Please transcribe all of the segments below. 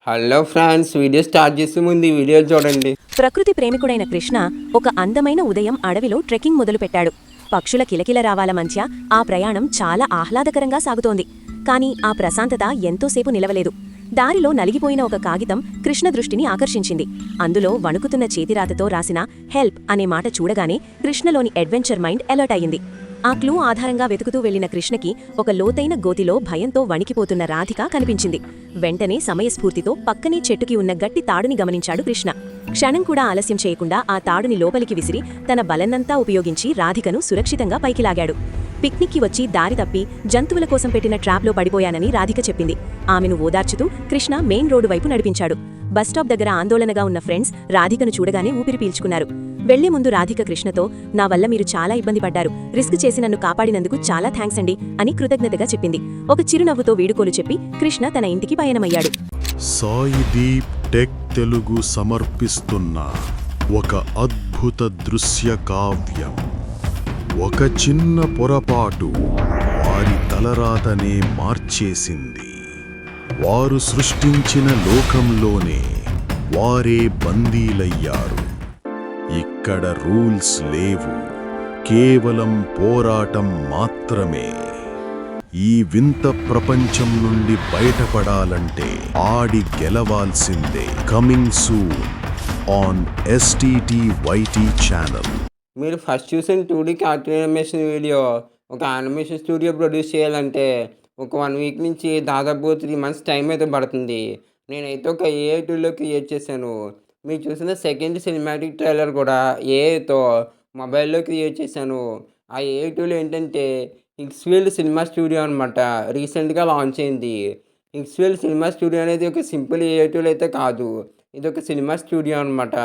Hello friends, video start చేసే ముందు ఈ వీడియోలు చూడండి. ప్రకృతి ప్రేమికుడైన కృష్ణ ఒక అందమైన ఉదయం అడవిలో ట్రెక్కింగ్ మొదలుపెట్టాడు. పక్షుల కిలకిల రావాల మధ్య ఆ ప్రయాణం చాలా ఆహ్లాదకరంగా సాగుతోంది. కాని ఆ ప్రశాంతత ఎంతోసేపు నిలవలేదు. దారిలో నలిగిపోయిన ఒక కాగితం కృష్ణ దృష్టిని ఆకర్షించింది. అందులో వణుకుతున్న చేతిరాతతో రాసిన హెల్ప్ అనే మాట చూడగానే కృష్ణలోని అడ్వెంచర్ మైండ్ అలర్ట్ అయింది. ఆ క్లూ ఆధారంగా వెతుకుతూ వెళ్లిన కృష్ణకి ఒక లోతైన గోతిలో భయంతో వణికిపోతున్న రాధిక కనిపించింది. వెంటనే సమయస్ఫూర్తితో పక్కనే చెట్టుకి ఉన్న గట్టి తాడుని గమనించాడు కృష్ణ. క్షణం కూడా ఆలస్యం చేయకుండా ఆ తాడుని లోపలికి విసిరి తన బలన్నంతా ఉపయోగించి రాధికను సురక్షితంగా పైకి లాగాడు. పిక్నిక్కి వచ్చి దారి తప్పి జంతువుల కోసం పెట్టిన ట్రాప్లో పడిపోయానని రాధిక చెప్పింది. ఆమెను ఓదార్చుతూ కృష్ణ మెయిన్ రోడ్డు వైపు నడిపించాడు. బస్టాప్ దగ్గర ఆందోళనగా ఉన్న ఫ్రెండ్స్ రాధికను చూడగానే ఊపిరి పీల్చుకున్నారు. వెళ్లే ముందు రాధిక కృష్ణతో, నా వల్ల మీరు చాలా ఇబ్బంది పడ్డారు, రిస్క్ చేసి నన్ను కాపాడినందుకు చాలా థ్యాంక్స్ అండి అని కృతజ్ఞతగా చెప్పింది. ఒక చిరునవ్వుతో వీడుకోలు చెప్పి కృష్ణ తన ఇంటికి పయనమయ్యాడు. సాయి దీప్ టెక్ తెలుగు సమర్పిస్తున్న ఒక అద్భుత దృశ్య కావ్యం. ఒక చిన్న పొరపాటు వారి తలరాతనే మార్చేసింది. వారు సృష్టించిన లోకంలోనే వారే బందీలయ్యారు. ఇక్కడ రూల్స్ లేవు, కేవలం పోరాటం మాత్రమే. ఈ వింత ప్రపంచం నుండి బయటపడాలంటే ఆడి గెలవాల్సిందే. Coming soon on STTYT channel. మీరు ఫస్ట్ చూసిన 2D కార్టూన్ యానిమేషన్ వీడియో ఒక యానిమేషన్ స్టూడియో ప్రొడ్యూస్ చేయాలంటే ఒక 1 వీక్ నుంచి దాదాపు 3 months టైం అయితే పడుతుంది. నేనైతే ఒక AI టూల్లో క్రియేట్ చేశాను. మీరు చూసిన సెకండ్ సినిమాటిక్ ట్రైలర్ కూడా ఏఐతో మొబైల్లో క్రియేట్ చేశాను. ఆ AI టూల్ ఏంటంటే హిక్స్ఫీల్డ్ సినిమా స్టూడియో అనమాట. రీసెంట్గా లాంచ్ అయింది. హిక్స్ఫీల్డ్ సినిమా స్టూడియో అనేది ఒక సింపుల్ AI టూల్ అయితే కాదు. ఇది ఒక సినిమా స్టూడియో అనమాట.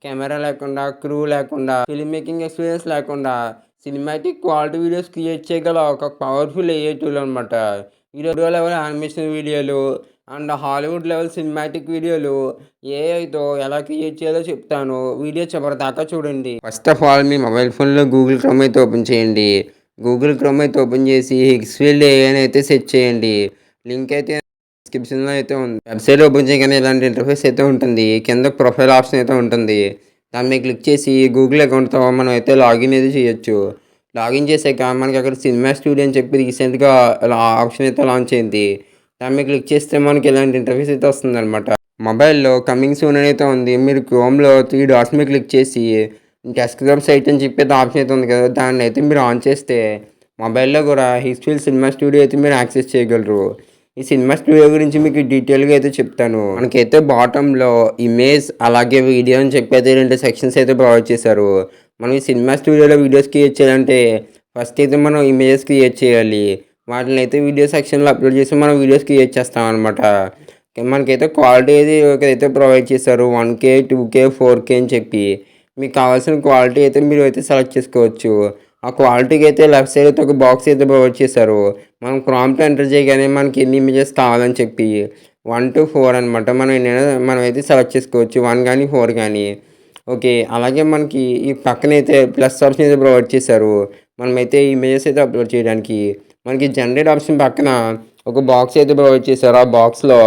కెమెరా లేకుండా, క్రూ లేకుండా, ఫిల్మ్ మేకింగ్ ఎక్స్పీరియన్స్ లేకుండా సినిమాటిక్ క్వాలిటీ వీడియోస్ క్రియేట్ చేయగల ఒక పవర్ఫుల్ AI టూల్ అనమాట. వీడియో లెవెల్ యానిమేషన్ వీడియోలు అండ్ హాలీవుడ్ లెవెల్ సినిమాటిక్ వీడియోలు ఏఐతో ఎలా క్రియేట్ చేయాలో చెప్తాను. వీడియో చివరిదాకా చూడండి. First of all me mobile ఫోన్లో గూగుల్ క్రోమ్ అయితే ఓపెన్ చేయండి. గూగుల్ క్రోమ్ అయితే ఓపెన్ చేసి హిక్స్ఫీల్డ్ AI అని అయితే సెర్చ్ చేయండి. లింక్ అయితే డిస్క్రిప్షన్లో అయితే ఉంది. వెబ్సైట్ ఓపెన్ చేయగానే ఇలాంటి ఇంటర్ఫేస్ అయితే ఉంటుంది. కింద ప్రొఫైల్ ఆప్షన్ అయితే ఉంటుంది. దాని మీద క్లిక్ చేసి గూగుల్ అకౌంట్తో మనం అయితే లాగిన్ అయితే చేయొచ్చు. లాగిన్ చేసాక మనకి అక్కడ సినిమా స్టూడియో అని చెప్పి రీసెంట్గా ఆప్షన్ అయితే లాంచ్ అయింది. దాని మీద క్లిక్ చేస్తే మనకి ఇలాంటి ఇంటర్ఫేస్ అయితే వస్తుందన్నమాట. మొబైల్లో కమింగ్ సూన్ అయితే ఉంది. మీరు క్రోమ్లో 3 డాట్స్ మీద క్లిక్ చేసి డెస్క్టాప్ సైట్ అని చెప్పేది ఆప్షన్ అయితే ఉంది కదా, దాన్ని అయితే మీరు ఆన్ చేస్తే మొబైల్లో కూడా హిక్స్ఫీల్డ్ సినిమా స్టూడియో అయితే మీరు యాక్సెస్ చేయగలరు. ఈ సినిమా స్టూడియో గురించి మీకు డీటెయిల్గా అయితే చెప్తాను. మనకైతే బాటంలో ఇమేజ్ అలాగే వీడియో అని చెప్పి అయితే 2 సెక్షన్స్ అయితే ప్రొవైడ్ చేశారు. మనం ఈ సినిమా స్టూడియోలో వీడియోస్ క్రియేట్ చేయాలంటే ఫస్ట్ అయితే మనం ఇమేజెస్ క్రియేట్ చేయాలి. వాటిని అయితే వీడియో సెక్షన్లో అప్లోడ్ చేసి మనం వీడియోస్ క్రియేట్ చేస్తాం అనమాట. మనకైతే క్వాలిటీ అయితే ప్రొవైడ్ చేశారు. 1K 2K 4K అని చెప్పి మీకు కావాల్సిన క్వాలిటీ అయితే మీరు అయితే సెలెక్ట్ చేసుకోవచ్చు. ఆ క్వాలిటీకి అయితే లెఫ్ట్ సైడ్ అయితే ఒక బాక్స్ అయితే ప్రొవైడ్ చేశారు. మనం ప్రాంప్ట్ ఎంటర్ చేయగానే మనకి ఎన్ని ఇమేజెస్ కావాలని చెప్పి 1 to 4 అనమాట. మనం అయితే సెలెక్ట్ చేసుకోవచ్చు, 1 కానీ 4 కానీ. ఓకే, అలాగే మనకి ఈ పక్కనైతే ప్లస్ ఆప్షన్ అయితే ప్రొవైడ్ చేశారు. మనమైతే ఇమేజెస్ అయితే అప్లోడ్ చేయడానికి. మనకి జనరేట్ ఆప్షన్ పక్కన ఒక బాక్స్ అయితే ప్రొవైడ్ చేశారు. ఆ బాక్స్లో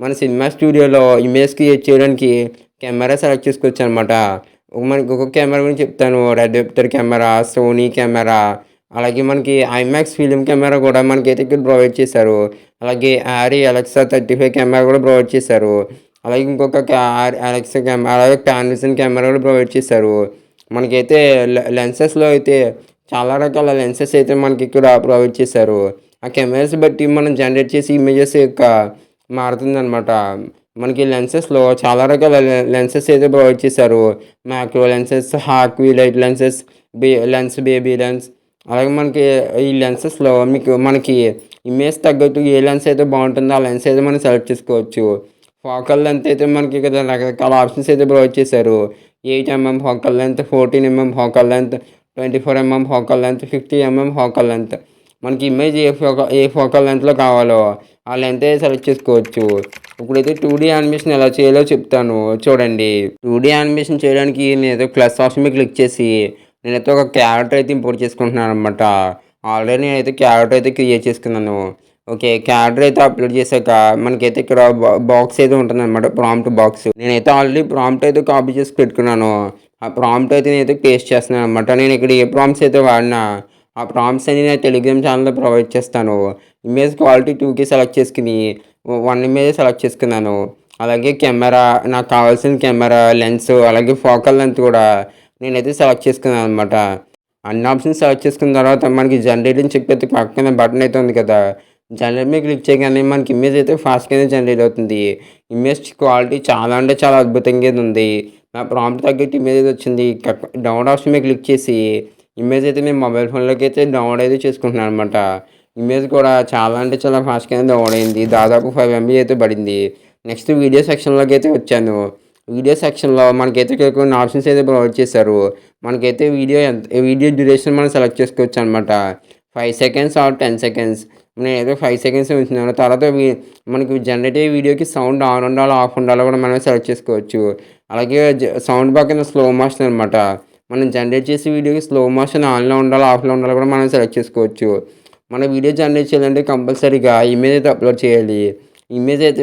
మన సినిమా స్టూడియోలో ఇమేజ్ క్రియేట్ చేయడానికి కెమెరా సెలెక్ట్ చేసుకోవచ్చు అనమాట. మనకి ఒక్కొక్క కెమెరా గురించి చెప్తాను. Red vector camera, Sony camera, అలాగే మనకి ఐమాక్స్ ఫిలిం కెమెరా కూడా మనకైతే ఇక్కడ ప్రొవైడ్ చేశారు. అలాగే ఆరీ అలెక్సా 35 కెమెరా కూడా ప్రొవైడ్ చేశారు. అలాగే ఇంకొక అలెక్సా కెమెరా, అలాగే పానవిజన్ కెమెరా కూడా ప్రొవైడ్ చేశారు. మనకైతే లెన్సెస్లో అయితే చాలా రకాల లెన్సెస్ అయితే మనకి ఇక్కడ ప్రొవైడ్ చేశారు. ఆ కెమెరాస్ బట్టి మనం జనరేట్ చేసి ఇమేజెస్ యొక్క మారుతుందన్నమాట. మనకి లెన్సెస్లో చాలా రకాల లెన్సెస్ అయితే ప్రొవైడ్ చేశారు. మ్యాక్రో లెన్సెస్, హాక్వీ light lenses, lens, baby lens. అలాగే మనకి ఈ లెన్సెస్లో మనకి ఇమేజ్ తగ్గట్టు ఏ లెన్స్ అయితే బాగుంటుందో ఆ లెన్స్ అయితే మనం సెలెక్ట్ చేసుకోవచ్చు. ఫోకల్ లెంత్ అయితే మనకి ఇక్కడ రకరకాల ఆప్షన్స్ అయితే ప్రొవైడ్ చేశారు. 8mm focal length, 14mm focal length, 24mm focal length, 50mm focal length. మనకి ఇమేజ్ ఏ ఫోకల్ లెంత్లో కావాలో ఆ లెంత్ అయితే సెలెక్ట్ చేసుకోవచ్చు. ఇప్పుడైతే 2D యానిమేషన్ ఎలా చేయాలో చెప్తాను చూడండి. 2D యానిమేషన్ చేయడానికి నేనైతే ప్లస్ ఆప్షన్ మీద క్లిక్ చేసి నేనైతే ఒక క్యారెక్టర్ అయితే ఇంపోర్ట్ చేసుకుంటున్నాను అనమాట. ఆల్రెడీ నేనైతే క్యారెక్టర్ అయితే క్రియేట్ చేసుకున్నాను. ఓకే. క్యాడర్ అయితే అప్‌లోడ్ చేశాక మనకైతే ఇక్కడ బాక్స్ అయితే ఉంటుందనమాట. Prompt box. నేనైతే ఆల్రెడీ ప్రాంప్ట్ అయితే కాపీ చేసి పెట్టుకున్నాను. ఆ ప్రాంప్ట్ అయితే నేనైతే పేస్ట్ చేస్తున్నాననమాట. నేను ఇక్కడ ఏ ప్రాంప్ట్స్ అయితే వాడినా ఆ ప్రాంప్ట్స్ అన్ని నేను టెలిగ్రామ్ ఛానెల్‌లో ప్రొవైడ్ చేస్తాను. ఇమేజ్ క్వాలిటీ 2కే సెలెక్ట్ చేసుకొని 1 ఇమేజే సెలెక్ట్ చేసుకున్నాను. అలాగే కెమెరా నాకు కావాల్సిన కెమెరా, లెన్స్ అలాగే ఫోకల్ లెంత్ కూడా నేనైతే సెలెక్ట్ చేసుకున్నాననమాట. అన్ని ఆప్షన్స్ సెలెక్ట్ చేసుకున్న తర్వాత మనకి జనరేట్ అని చెప్పి పక్కన బటన్ అయితే ఉంది కదా! జనరేట్ మీద క్లిక్ చేయగానే మనకి ఇమేజ్ అయితే ఫాస్ట్‌గానే జనరేట్ అవుతుంది. ఇమేజ్ క్వాలిటీ చాలా అంటే చాలా అద్భుతంగా అయితే ఉంది. నా ప్రాంప్ట్ తగ్గట్టు ఇమేజ్ అయితే వచ్చింది. డౌన్లోడ్ ఆప్షన్ మీద క్లిక్ చేసి ఇమేజ్ అయితే నేను మొబైల్ ఫోన్‌లోకి అయితే డౌన్లోడ్ అయితే చేసుకుంటున్నాను అనమాట. ఇమేజ్ కూడా చాలా అంటే చాలా ఫాస్ట్‌గానే డౌన్లోడ్ అయింది. దాదాపు 5 MB అయితే పడింది. నెక్స్ట్ వీడియో సెక్షన్‌లోకి అయితే వచ్చాను. వీడియో సెక్షన్‌లో మనకైతే ఇక్కడ కొన్ని ఆప్షన్స్ అయితే ప్రొవైడ్ చేశారు. మనకైతే వీడియో డ్యూరేషన్ మనం సెలెక్ట్ చేసుకోవచ్చనమాట. 5 seconds are 10 seconds. నేనైతే 5 సెకండ్సే ఉంచుతున్నాను. తర్వాత మనకి జనరేట్ అయ్యే వీడియోకి సౌండ్ ఆన్ ఉండాలో, ఆఫ్ ఉండాలో కూడా మనం సెలెక్ట్ చేసుకోవచ్చు. అలాగే సౌండ్ పక్కన స్లో మోషన్ అనమాట. మనం జనరేట్ చేసే వీడియోకి స్లో మోషన్ ఆన్‌లో ఉండాలో, ఆఫ్‌లో ఉండాలో కూడా మనం సెలెక్ట్ చేసుకోవచ్చు. మన వీడియో జనరేట్ చేయాలంటే కంపల్సరీగా ఇమేజ్ అయితే అప్‌లోడ్ చేయాలి. ఇమేజ్ అయితే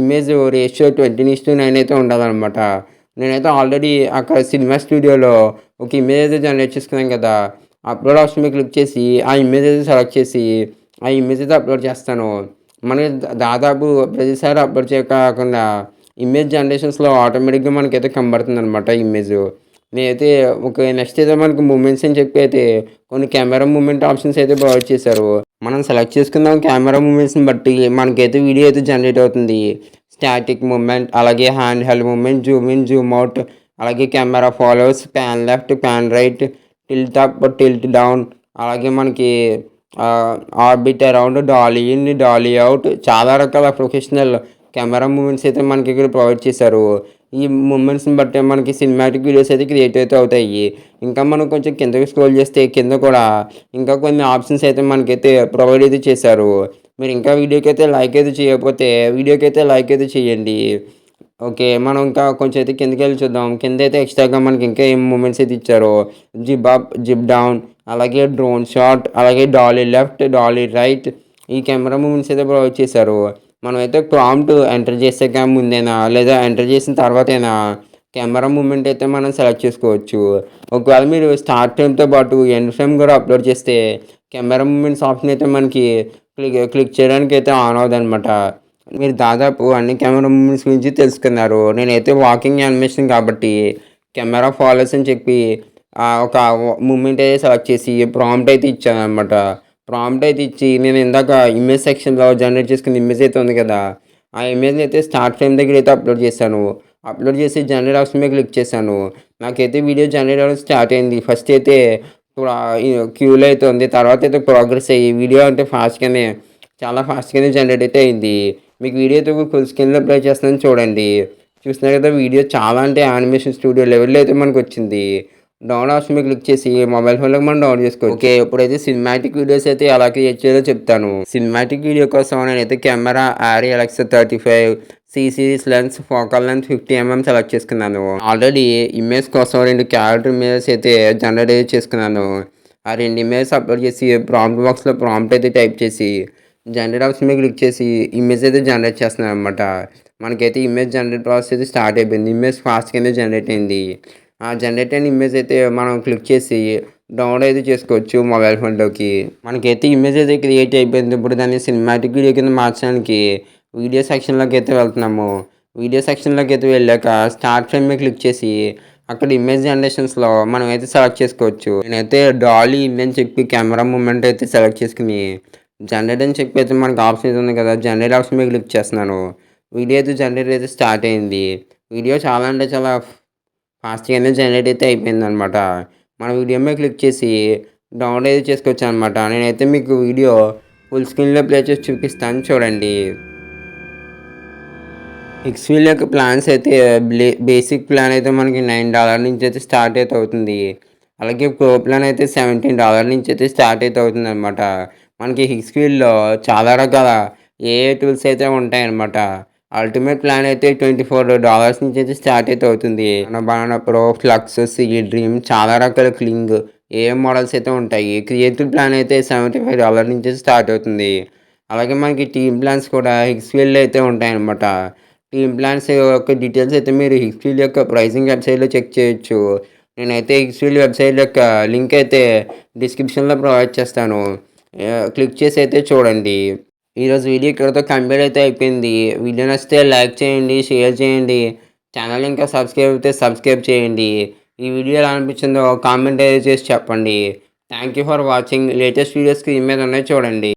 ఇమేజ్ రేషియో 20:9 అయితే ఉండాలనమాట. నేనైతే ఆల్రెడీ అక్కడ సినిమా స్టూడియోలో ఒక ఇమేజ్ అయితే జనరేట్ చేసుకున్నాను కదా! అప్‌లోడ్ ఆప్షన్ మీద క్లిక్ చేసి ఆ ఇమేజ్ అయితే సెలెక్ట్ చేసి ఆ ఇమేజ్ అయితే అప్‌లోడ్ చేస్తాను. మనకి దాదాపు ప్రతిసారి అప్‌లోడ్ కాకుండా ఇమేజ్ జనరేషన్స్‌లో ఆటోమేటిక్‌గా మనకైతే కనబడుతుందనమాట ఇమేజు. నేనైతే నెక్స్ట్ అయితే మనకి మూవ్‌మెంట్స్ అని చెప్పి అయితే కొన్ని కెమెరా మూవ్‌మెంట్ ఆప్షన్స్ అయితే ప్రొవైడ్ చేశారు. మనం సెలెక్ట్ చేసుకున్న కెమెరా మూవ్‌మెంట్స్‌ని బట్టి మనకైతే వీడియో అయితే జనరేట్ అవుతుంది. స్టాటిక్ మూవ్‌మెంట్, అలాగే hand held movement, zoom in, zoom out, అలాగే camera followers, pan left, pan right, tilt up, tilt down, అలాగే మనకి orbit around, dolly in, dolly out, చాలా రకాల ప్రొఫెషనల్ కెమెరా మూవ్‌మెంట్స్ అయితే మనకి ఇక్కడ ప్రొవైడ్ చేశారు. ఈ మూవ్‌మెంట్స్‌ని బట్టే మనకి సినిమాటిక్ వీడియోస్ అయితే క్రియేట్ అయితే అవుతాయి. ఇంకా మనం కొంచెం కిందకి స్క్రోల్ చేస్తే కింద కూడా ఇంకా కొన్ని ఆప్షన్స్ అయితే మనకైతే ప్రొవైడ్ అయితే చేశారు. మీరు ఇంకా వీడియోకైతే లైక్ అయితే చేయకపోతే వీడియోకైతే లైక్ అయితే చేయండి. ఓకే. మనం ఇంకా కొంచెం అయితే కిందకెళ్ళి చూద్దాం. కిందైతే ఎక్స్‌ట్రాగా మనకి ఇంకా ఏం మూవ్‌మెంట్స్ అయితే ఇచ్చారో జిప్ అప్, జిప్ డౌన్, అలాగే డ్రోన్ షాట్, అలాగే డాలీ లెఫ్ట్, డాలీ రైట్, ఈ కెమెరా మూవ్‌మెంట్స్ అయితే ప్రొవైడ్ చేశారు. మనమైతే ప్రాంప్ట్ ఎంటర్ చేసాక ముందేనా లేదా ఎంటర్ చేసిన తర్వాతేనా కెమెరా మూవ్‌మెంట్ అయితే మనం సెలెక్ట్ చేసుకోవచ్చు. ఒకవేళ మీరు స్టార్ట్ ఫ్రేమ్‌తో పాటు ఎండ్ ఫ్రేమ్ కూడా అప్‌లోడ్ చేస్తే కెమెరా మూవ్‌మెంట్స్ ఆప్షన్ అయితే మనకి క్లిక్ చేయడానికి అయితే ఆన్ అవ్వదనమాట. మీరు దాదాపు అన్ని కెమెరా మూవ్‌మెంట్స్ గురించి తెలుసుకున్నారు. నేనైతే వాకింగ్ యానిమేషన్ కాబట్టి కెమెరా ఫాలోవర్స్ అని చెప్పి ఒక మూవ్‌మెంట్ అయితే సెలెక్ట్ చేసి ప్రాంప్ట్ అయితే ఇచ్చాననమాట. ప్రాంప్ట్ అయితే ఇచ్చి నేను ఇందాక ఇమేజ్ సెక్షన్‌లో జనరేట్ చేసుకున్న ఇమేజ్ అయితే ఉంది కదా! ఆ ఇమేజ్‌ని అయితే స్టార్ట్ ఫ్రేమ్ దగ్గర అయితే అప్‌లోడ్ చేశాను. అప్‌లోడ్ చేసి జనరేట్ ఆప్షన్ మీద క్లిక్ చేశాను. నాకైతే వీడియో జనరేట్ అవ్వడం స్టార్ట్ అయింది. ఫస్ట్ అయితే క్యూలో అయితే ఉంది. తర్వాత అయితే ప్రోగ్రెస్ అయ్యి వీడియో అంటే చాలా ఫాస్ట్‌గానే జనరేట్ అయితే అయింది. మీకు వీడియో అయితే ఫుల్ స్క్రీన్‌లో ప్లే చేస్తున్నాను చూడండి. చూస్తున్నారు కదా! వీడియో చాలా అంటే యానిమేషన్ స్టూడియో లెవెల్‌లో అయితే మనకొచ్చింది. డౌన్లోడ్ ఆప్షన్ మీద క్లిక్ చేసి మొబైల్ ఫోన్‌లోకి మనం డౌన్లోడ్ చేసుకోవచ్చు. ఓకే. ఇప్పుడైతే సినిమాటిక్ వీడియోస్ అయితే ఎలా క్రియేట్ చేయాలో చెప్తాను. సినిమాటిక్ వీడియో కోసం నేనైతే camera Arri Alexa 35, C series lens, focal length 50 mm select చేసుకున్నాను. ఆల్రెడీ ఇమేజ్ కోసం 2 క్యారెక్టర్ ఇమేజెస్ అయితే జనరేట్ అయితే చేసుకున్నాను. ఆ 2 ఇమేజెస్ అప్‌లోడ్ చేసి ప్రాంప్ట్ బాక్స్‌లో ప్రాంప్ట్ అయితే టైప్ చేసి జనరేట్ ఆప్షన్ మీద క్లిక్ చేసి ఇమేజ్ అయితే జనరేట్ చేస్తున్నాననమాట. మనకైతే ఇమేజ్ జనరేట్ ప్రాసెస్ అయితే స్టార్ట్ అయిపోయింది. ఇమేజ్ ఫాస్ట్‌గానే జనరేట్ అయింది. ఆ జనరేట్ అయిన ఇమేజ్ అయితే మనం క్లిక్ చేసి డౌన్లోడ్ అయితే చేసుకోవచ్చు మొబైల్ ఫోన్‌లోకి. మనకైతే ఇమేజ్ అయితే క్రియేట్ అయిపోయింది. ఇప్పుడు దాన్ని సినిమాటిక్ వీడియో కింద మార్చడానికి వీడియో సెక్షన్‌లోకి అయితే వెళ్తున్నాము. వీడియో సెక్షన్‌లోకి అయితే వెళ్ళాక స్టార్ట్ ఫ్రేమ్ మీద క్లిక్ చేసి అక్కడ ఇమేజ్ జనరేషన్స్‌లో మనమైతే సెలెక్ట్ చేసుకోవచ్చు. నేనైతే డాలీ ఇన్ అని చెప్పి కెమెరా మూవ్‌మెంట్ అయితే సెలెక్ట్ చేసుకొని జనరేట్ అని చెప్పి అయితే మనకు ఆప్షన్ అయితే ఉంది కదా! జనరేట్ ఆప్షన్ మీద క్లిక్ చేస్తున్నాను. వీడియో అయితే జనరేట్ అయితే స్టార్ట్ అయింది. వీడియో చాలా అంటే చాలా ఫాస్ట్‌గానే జనరేట్ అయితే అయిపోయిందనమాట. మన వీడియో మీద క్లిక్ చేసి డౌన్లోడ్ అయితే చేసుకోవచ్చనమాట. నేనైతే మీకు వీడియో ఫుల్ స్క్రీన్‌లో ప్లే చేసి చూపిస్తాను చూడండి. ఎక్స్‌ఫిల్ యొక్క ప్లాన్స్ అయితే బేసిక్ ప్లాన్ అయితే మనకి $9 నుంచి అయితే స్టార్ట్ అయితే అవుతుంది. అలాగే ప్రో ప్లాన్ అయితే $17 నుంచి అయితే స్టార్ట్ అయితే అవుతుందనమాట. మనకి ఎక్స్‌ఫిల్‌లో చాలా రకాల ఏఐ టూల్స్ అయితే ఉంటాయన్నమాట. అల్టిమేట్ ప్లాన్ అయితే $24 నుంచి అయితే స్టార్ట్ అయితే అవుతుంది. Banana Pro, Flux, Seedream, చాలా రకాల క్లింగ్ ఏఐ మోడల్స్ అయితే ఉంటాయి. క్రియేటివ్ ప్లాన్ అయితే $75 నుంచి స్టార్ట్ అవుతుంది. అలాగే మనకి టీమ్ ప్లాన్స్ కూడా హిక్స్ఫీల్డ్లో అయితే ఉంటాయన్నమాట. టీమ్ ప్లాన్స్ యొక్క డీటెయిల్స్ అయితే మీరు హిక్స్ఫీల్డ్ యొక్క ప్రైసింగ్ వెబ్సైట్‌లో చెక్ చేయొచ్చు. నేనైతే హిక్స్ఫీల్డ్ వెబ్సైట్ యొక్క లింక్ అయితే డిస్క్రిప్షన్‌లో ప్రొవైడ్ చేస్తాను. క్లిక్ చేసి అయితే చూడండి. ఈరోజు వీడియో ఇక్కడితో కంప్లీట్ అయితే అయిపోయింది. వీడియో నచ్చితే లైక్ చేయండి, షేర్ చేయండి. ఛానల్ ఇంకా సబ్స్క్రైబ్ అయితే సబ్స్క్రైబ్ చేయండి. ఈ వీడియో ఎలా అనిపించిందో కామెంట్ అయితే చేసి చెప్పండి. Thank you for watching. Latest videos screen మీద ఉన్నాయి చూడండి.